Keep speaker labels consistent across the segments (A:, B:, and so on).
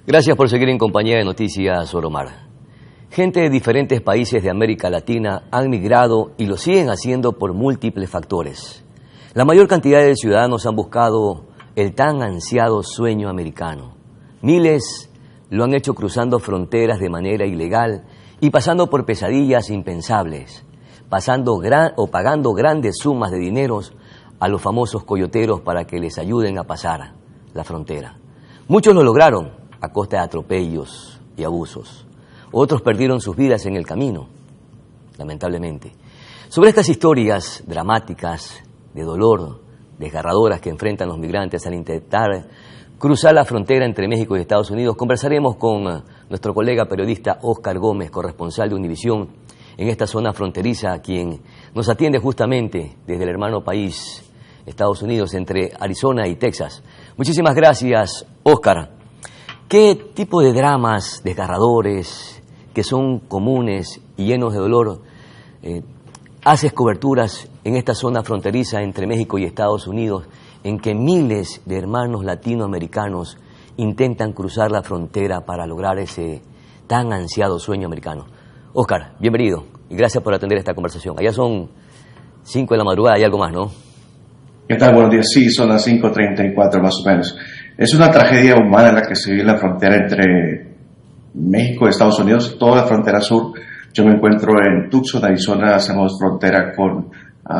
A: Gracias por seguir en compañía de Noticias Oromar. Gente de diferentes países de América Latina han migrado y lo siguen haciendo por múltiples factores. La mayor cantidad de ciudadanos han buscado el tan ansiado sueño americano. Miles lo han hecho cruzando fronteras de manera ilegal y pasando por pesadillas impensables, pagando grandes sumas de dineros a los famosos coyoteros para que les ayuden a pasar la frontera. Muchos lo lograron a costa de atropellos y abusos. Otros perdieron sus vidas en el camino, lamentablemente. Sobre estas historias dramáticas, de dolor, desgarradoras que enfrentan los migrantes al intentar cruzar la frontera entre México y Estados Unidos, conversaremos con nuestro colega periodista Óscar Gómez, corresponsal de Univisión en esta zona fronteriza, quien nos atiende justamente desde el hermano país Estados Unidos, entre Arizona y Texas. Muchísimas gracias, Óscar. ¿Qué tipo de dramas desgarradores, que son comunes y llenos de dolor, haces coberturas en esta zona fronteriza entre México y Estados Unidos, en que miles de hermanos latinoamericanos intentan cruzar la frontera para lograr ese tan ansiado sueño americano? Óscar, bienvenido y gracias por atender esta conversación. Allá son 5 de la madrugada y algo más, ¿no?
B: ¿Qué tal? Buenos días. Sí, son las 5:34 más o menos. Es una tragedia humana la que se vive en la frontera entre México y Estados Unidos, toda la frontera sur. Yo me encuentro en Tucson, Arizona, hacemos frontera con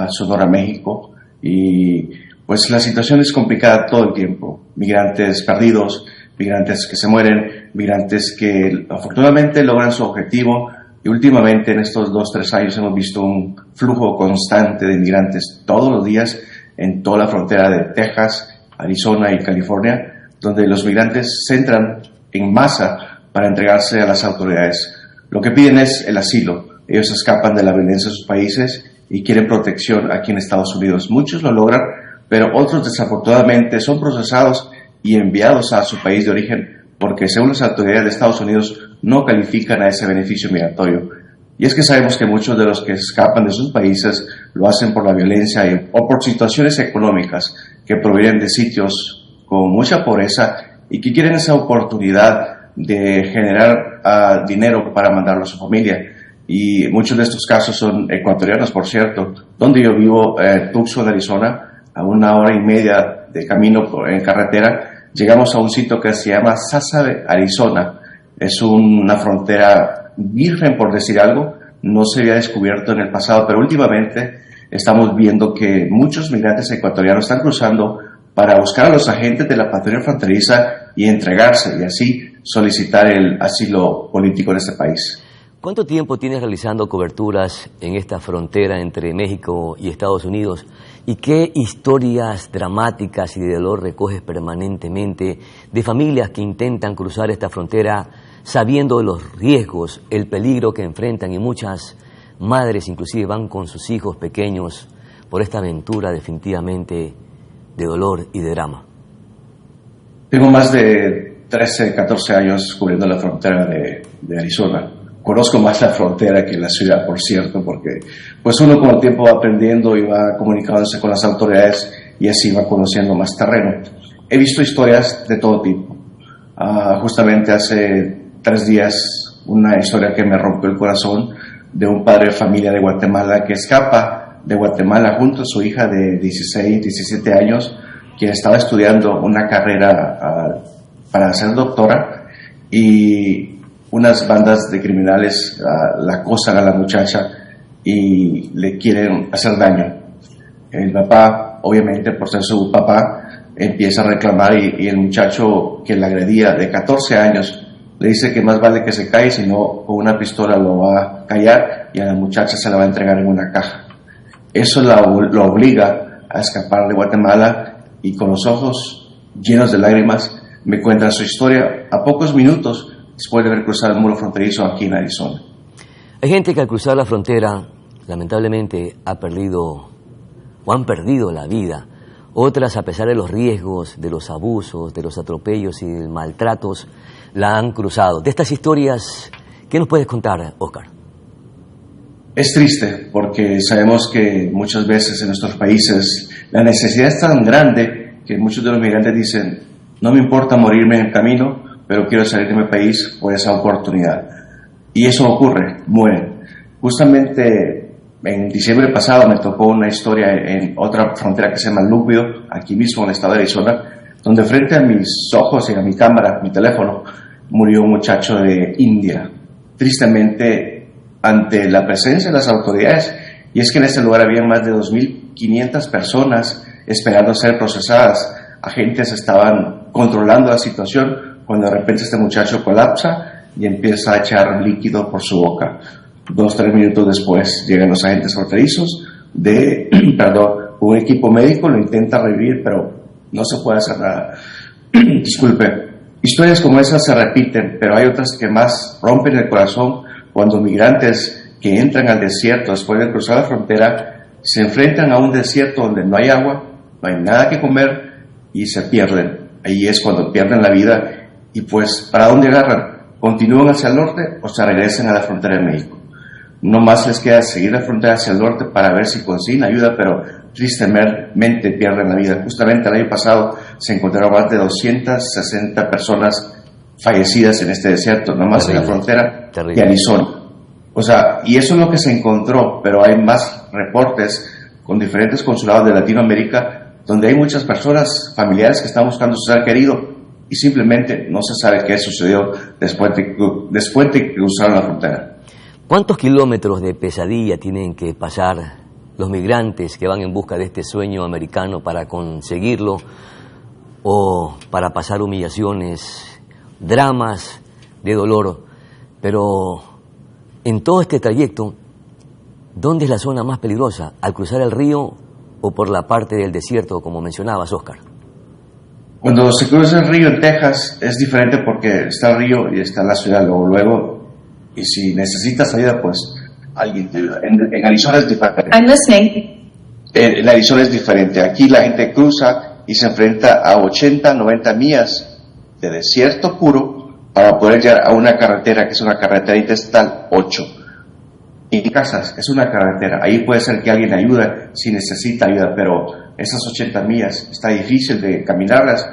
B: Sonora, México, y pues la situación es complicada todo el tiempo. Migrantes perdidos, migrantes que se mueren, migrantes que afortunadamente logran su objetivo, y últimamente en estos 2-3 años hemos visto un flujo constante de migrantes todos los días en toda la frontera de Texas, Arizona y California, donde los migrantes se entran en masa para entregarse a las autoridades. Lo que piden es el asilo. Ellos escapan de la violencia de sus países y quieren protección aquí en Estados Unidos. Muchos lo logran, pero otros desafortunadamente son procesados y enviados a su país de origen porque, según las autoridades de Estados Unidos, no califican a ese beneficio migratorio. Y es que sabemos que muchos de los que escapan de sus países lo hacen por la violencia o por situaciones económicas que provienen de sitios con mucha pobreza y que quieren esa oportunidad de generar dinero para mandarlo a su familia. Y muchos de estos casos son ecuatorianos, por cierto. Donde yo vivo, Tucson, Arizona, a 1 hora y media de camino en carretera, llegamos a un sitio que se llama Sázabe, Arizona. Es una frontera virgen, por decir algo. No se había descubierto en el pasado, pero últimamente estamos viendo que muchos migrantes ecuatorianos están cruzando para buscar a los agentes de la patrulla fronteriza y entregarse, y así solicitar el asilo político en este país.
A: ¿Cuánto tiempo tienes realizando coberturas en esta frontera entre México y Estados Unidos? ¿Y qué historias dramáticas y de dolor recoges permanentemente de familias que intentan cruzar esta frontera sabiendo de los riesgos, el peligro que enfrentan, y muchas madres inclusive van con sus hijos pequeños por esta aventura definitivamente de dolor y de drama?
B: Tengo más de 13, 14 años cubriendo la frontera de Arizona. Conozco más la frontera que la ciudad, por cierto, porque pues uno con el tiempo va aprendiendo y va comunicándose con las autoridades y así va conociendo más terreno. He visto historias de todo tipo. Justamente hace 3 días, una historia que me rompió el corazón, de un padre de familia de Guatemala que escapa de Guatemala junto a su hija de 16, 17 años, quien estaba estudiando una carrera para ser doctora, y unas bandas de criminales la acosan a la muchacha y le quieren hacer daño. El papá, obviamente por ser su papá, empieza a reclamar, y el muchacho que la agredía, de 14 años, le dice que más vale que se calle, si no con una pistola lo va a callar y a la muchacha se la va a entregar en una caja. Eso lo obliga a escapar de Guatemala, y con los ojos llenos de lágrimas me cuenta su historia a pocos minutos después de haber cruzado el muro fronterizo aquí en Arizona.
A: Hay gente que al cruzar la frontera lamentablemente han perdido la vida. Otras, a pesar de los riesgos, de los abusos, de los atropellos y de maltratos, la han cruzado. De estas historias, ¿qué nos puedes contar, Óscar?
B: Es triste porque sabemos que muchas veces en nuestros países la necesidad es tan grande que muchos de los migrantes dicen: no me importa morirme en el camino, pero quiero salir de mi país por esa oportunidad. Y eso ocurre, mueren. Justamente en diciembre pasado me tocó una historia en otra frontera que se llama Lúpido, aquí mismo en el estado de Arizona, donde frente a mis ojos y a mi cámara, mi teléfono, murió un muchacho de India, tristemente ante la presencia de las autoridades. Y es que en este lugar había más de 2.500 personas esperando ser procesadas. Agentes estaban controlando la situación cuando de repente este muchacho colapsa y empieza a echar líquido por su boca. 2-3 minutos después llegan los agentes fronterizos un equipo médico, lo intenta revivir, pero no se puede hacer nada. Disculpe. Historias como esas se repiten, pero hay otras que más rompen el corazón cuando migrantes que entran al desierto después de cruzar la frontera se enfrentan a un desierto donde no hay agua, no hay nada que comer y se pierden. Ahí es cuando pierden la vida y pues ¿para dónde agarran? ¿Continúan hacia el norte o se regresan a la frontera de México? No más les queda seguir la frontera hacia el norte para ver si consiguen ayuda, pero tristemente pierden la vida. Justamente el año pasado se encontraron más de 260 personas fallecidas en este desierto, nomás en la frontera de Arizona. O sea, y eso es lo que se encontró, pero hay más reportes con diferentes consulados de Latinoamérica donde hay muchas personas, familiares que están buscando a su ser querido y simplemente no se sabe qué sucedió después de que cruzaron la frontera.
A: ¿Cuántos kilómetros de pesadilla tienen que pasar los migrantes que van en busca de este sueño americano para conseguirlo o para pasar humillaciones, dramas de dolor? Pero en todo este trayecto, ¿dónde es la zona más peligrosa? ¿Al cruzar el río o por la parte del desierto, como mencionabas, Oscar?
B: Cuando se cruza el río en Texas es diferente porque está el río y está la ciudad luego, y si necesitas ayuda, pues alguien te ayuda. En Arizona es diferente.
C: I'm listening.
B: En Arizona es diferente. Aquí la gente cruza y se enfrenta a 80, 90 millas de desierto puro para poder llegar a una carretera que es una carretera interestatal 8. Y casas, es una carretera. Ahí puede ser que alguien ayude si necesita ayuda, pero esas 80 millas está difícil de caminarlas.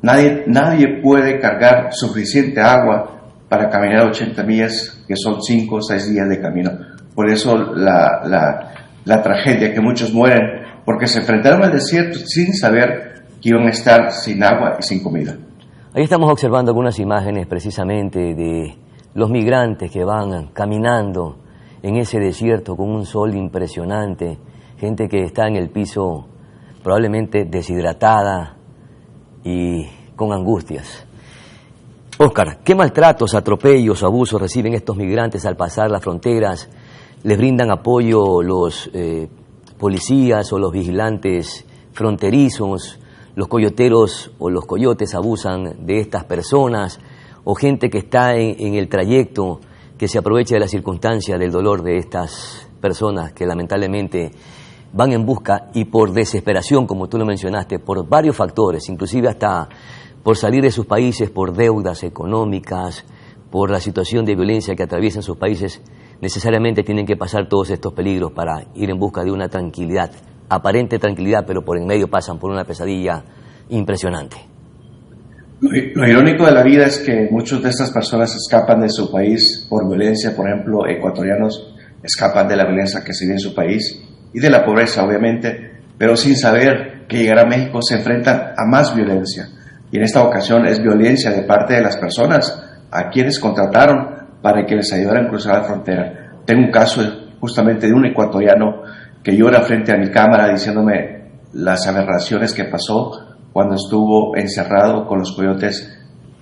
B: Nadie puede cargar suficiente agua para caminar 80 millas, que son 5 o 6 días de camino. Por eso la tragedia, que muchos mueren, porque se enfrentaron al desierto sin saber que iban a estar sin agua y sin comida.
A: Ahí estamos observando algunas imágenes precisamente de los migrantes que van caminando en ese desierto con un sol impresionante, gente que está en el piso probablemente deshidratada y con angustias. Oscar, ¿qué maltratos, atropellos, abusos reciben estos migrantes al pasar las fronteras? ¿Les brindan apoyo los policías o los vigilantes fronterizos? ¿Los coyoteros o los coyotes abusan de estas personas? ¿O gente que está en el trayecto que se aprovecha de la circunstancia del dolor de estas personas que lamentablemente van en busca y por desesperación, como tú lo mencionaste, por varios factores, inclusive hasta por salir de sus países, por deudas económicas, por la situación de violencia que atraviesan sus países, necesariamente tienen que pasar todos estos peligros para ir en busca de una tranquilidad, aparente tranquilidad, pero por en medio pasan por una pesadilla impresionante.
B: Lo irónico de la vida es que muchas de estas personas escapan de su país por violencia. Por ejemplo, ecuatorianos escapan de la violencia que se vive en su país y de la pobreza, obviamente, pero sin saber que llegar a México se enfrentan a más violencia. Y en esta ocasión es violencia de parte de las personas a quienes contrataron para que les ayudaran a cruzar la frontera. Tengo un caso justamente de un ecuatoriano que llora frente a mi cámara diciéndome las aberraciones que pasó cuando estuvo encerrado con los coyotes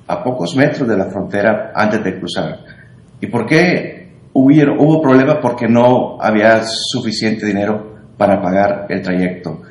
B: a pocos metros de la frontera antes de cruzar. ¿Y por qué hubo problema? Porque no había suficiente dinero para pagar el trayecto.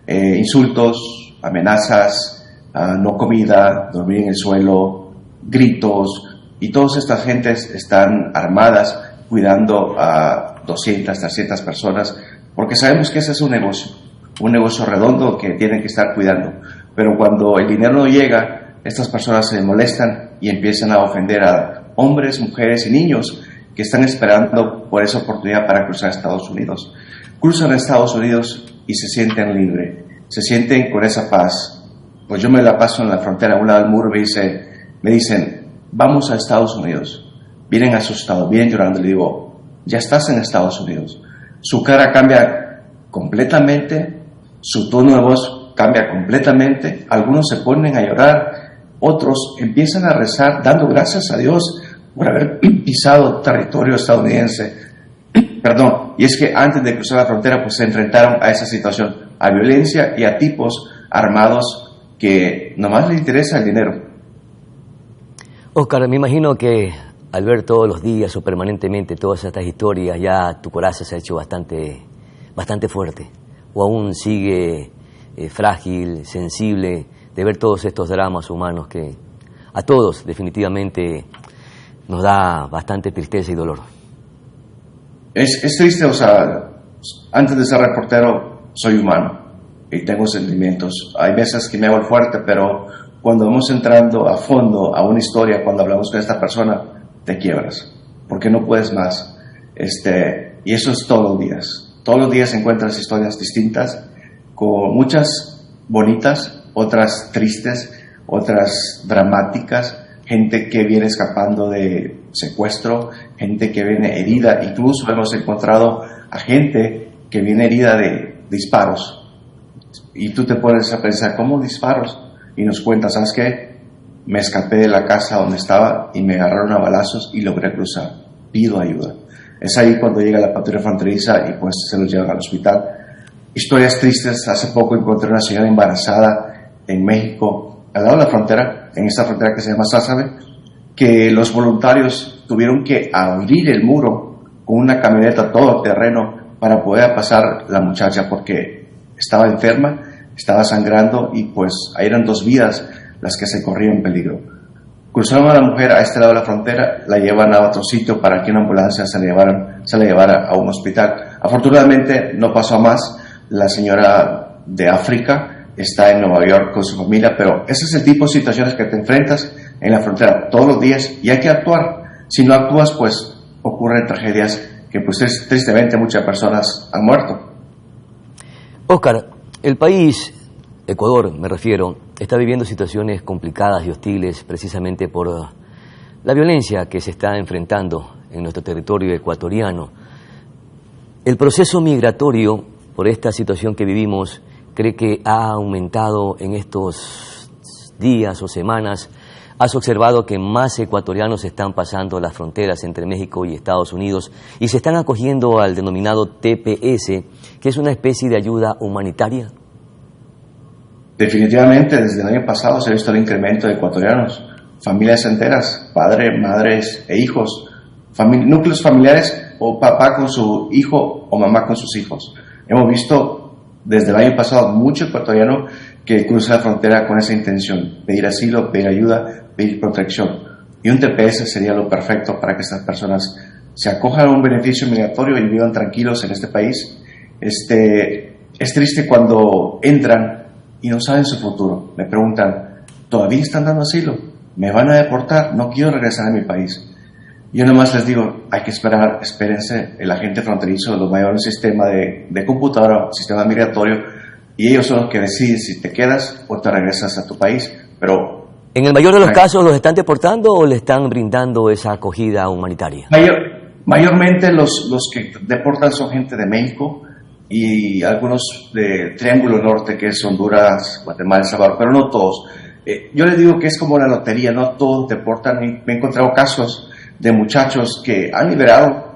B: Insultos, amenazas, no comida, dormir en el suelo, gritos, y todas estas gentes están armadas cuidando a 200, 300 personas, porque sabemos que ese es un negocio redondo que tienen que estar cuidando. Pero cuando el dinero no llega, estas personas se molestan y empiezan a ofender a hombres, mujeres y niños que están esperando por esa oportunidad para cruzar a Estados Unidos. Cruzan a Estados Unidos y se sienten libres, se sienten con esa paz. Pues yo me la paso en la frontera, a un lado del muro me dice, me dicen, vamos a Estados Unidos. Vienen asustados, vienen llorando. Le digo, ya estás en Estados Unidos. Su cara cambia completamente, su tono de voz cambia completamente. Algunos se ponen a llorar, otros empiezan a rezar, dando gracias a Dios por haber pisado territorio estadounidense. Perdón, y es que antes de cruzar la frontera, pues se enfrentaron a esa situación, a violencia y a tipos armados que nomás les interesa el dinero.
A: Oscar, me imagino que al ver todos los días o permanentemente todas estas historias, ya tu corazón se ha hecho bastante fuerte, o aún sigue frágil, sensible, de ver todos estos dramas humanos que a todos definitivamente nos da bastante tristeza y dolor.
B: Es triste, o sea, antes de ser reportero soy humano y tengo sentimientos. Hay veces que me hago el fuerte, pero cuando vamos entrando a fondo a una historia, cuando hablamos con esta persona, te quiebras, porque no puedes más. Y eso es todos los días. Todos los días encuentras historias distintas, con muchas bonitas, otras tristes, otras dramáticas, gente que viene escapando de secuestro, gente que viene herida. Incluso hemos encontrado a gente que viene herida de disparos. Y tú te pones a pensar, ¿cómo disparos? Y nos cuentas, ¿sabes qué? Me escapé de la casa donde estaba y me agarraron a balazos y logré cruzar. Pido ayuda. Es ahí cuando llega la patrulla fronteriza y pues se los llevan al hospital. Historias tristes. Hace poco encontré una señora embarazada en México, al lado de la frontera, en esta frontera que se llama Sázabe, que los voluntarios tuvieron que abrir el muro con una camioneta todoterreno para poder pasar la muchacha porque estaba enferma, estaba sangrando y pues ahí eran 2 vidas las que se corrían peligro. Cruzaron a la mujer a este lado de la frontera, la llevan a otro sitio para que una ambulancia se la llevara a un hospital. Afortunadamente no pasó a más. La señora de África está en Nueva York con su familia, pero ese es el tipo de situaciones que te enfrentas en la frontera todos los días y hay que actuar. Si no actúas, pues ocurren tragedias que pues tristemente muchas personas han muerto.
A: Oscar, el país, Ecuador me refiero, está viviendo situaciones complicadas y hostiles precisamente por la violencia que se está enfrentando en nuestro territorio ecuatoriano. El proceso migratorio por esta situación que vivimos, ¿cree que ha aumentado en estos días o semanas? ¿Has observado que más ecuatorianos están pasando las fronteras entre México y Estados Unidos y se están acogiendo al denominado TPS, que es una especie de ayuda humanitaria?
B: Definitivamente, desde el año pasado se ha visto el incremento de ecuatorianos, familias enteras, padres, madres e hijos, núcleos familiares o papá con su hijo o mamá con sus hijos. Hemos visto desde el año pasado mucho ecuatoriano que cruza la frontera con esa intención, pedir asilo, pedir ayuda, pedir protección. Y un TPS sería lo perfecto para que estas personas se acojan a un beneficio migratorio y vivan tranquilos en este país. Es triste cuando entran y no saben su futuro. Me preguntan, ¿todavía están dando asilo? ¿Me van a deportar? No quiero regresar a mi país. Yo nomás les digo, hay que esperar, espérense, el agente fronterizo los va a llevar un sistema de computadora, un sistema migratorio, y ellos son los que deciden si te quedas o te regresas a tu país. Pero
A: ¿en el mayor de los casos los están deportando o le están brindando esa acogida humanitaria?
B: Mayormente los que deportan son gente de México y algunos de Triángulo Norte, que es Honduras, Guatemala, El Salvador, pero no todos. Yo les digo que es como la lotería, no todos deportan. Y me he encontrado casos de muchachos que han liberado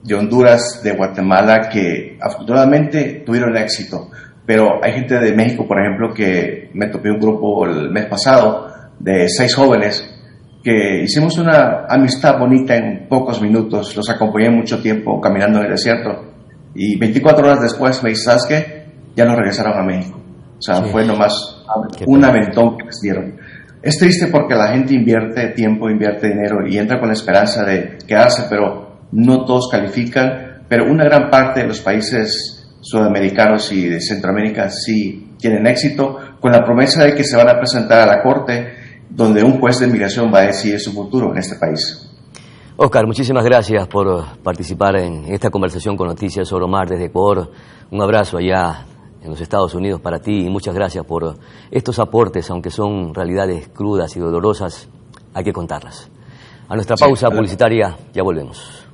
B: de Honduras, de Guatemala, que afortunadamente tuvieron éxito. Pero hay gente de México, por ejemplo, que me topé un grupo el mes pasado de 6 jóvenes que hicimos una amistad bonita en pocos minutos. Los acompañé mucho tiempo caminando en el desierto y 24 horas después me dice, ¿sabes qué? Ya nos regresaron a México. O sea, sí, fue nomás un aventón que les dieron. Es triste porque la gente invierte tiempo, invierte dinero y entra con la esperanza de quedarse, pero no todos califican. Pero una gran parte de los países sudamericanos y de Centroamérica sí tienen éxito, con la promesa de que se van a presentar a la corte donde un juez de inmigración va a decidir su futuro en este país.
A: Oscar, muchísimas gracias por participar en esta conversación con Noticias Oro Mar desde Ecuador. Un abrazo allá en los Estados Unidos para ti y muchas gracias por estos aportes, aunque son realidades crudas y dolorosas, hay que contarlas. A nuestra pausa publicitaria, ya volvemos.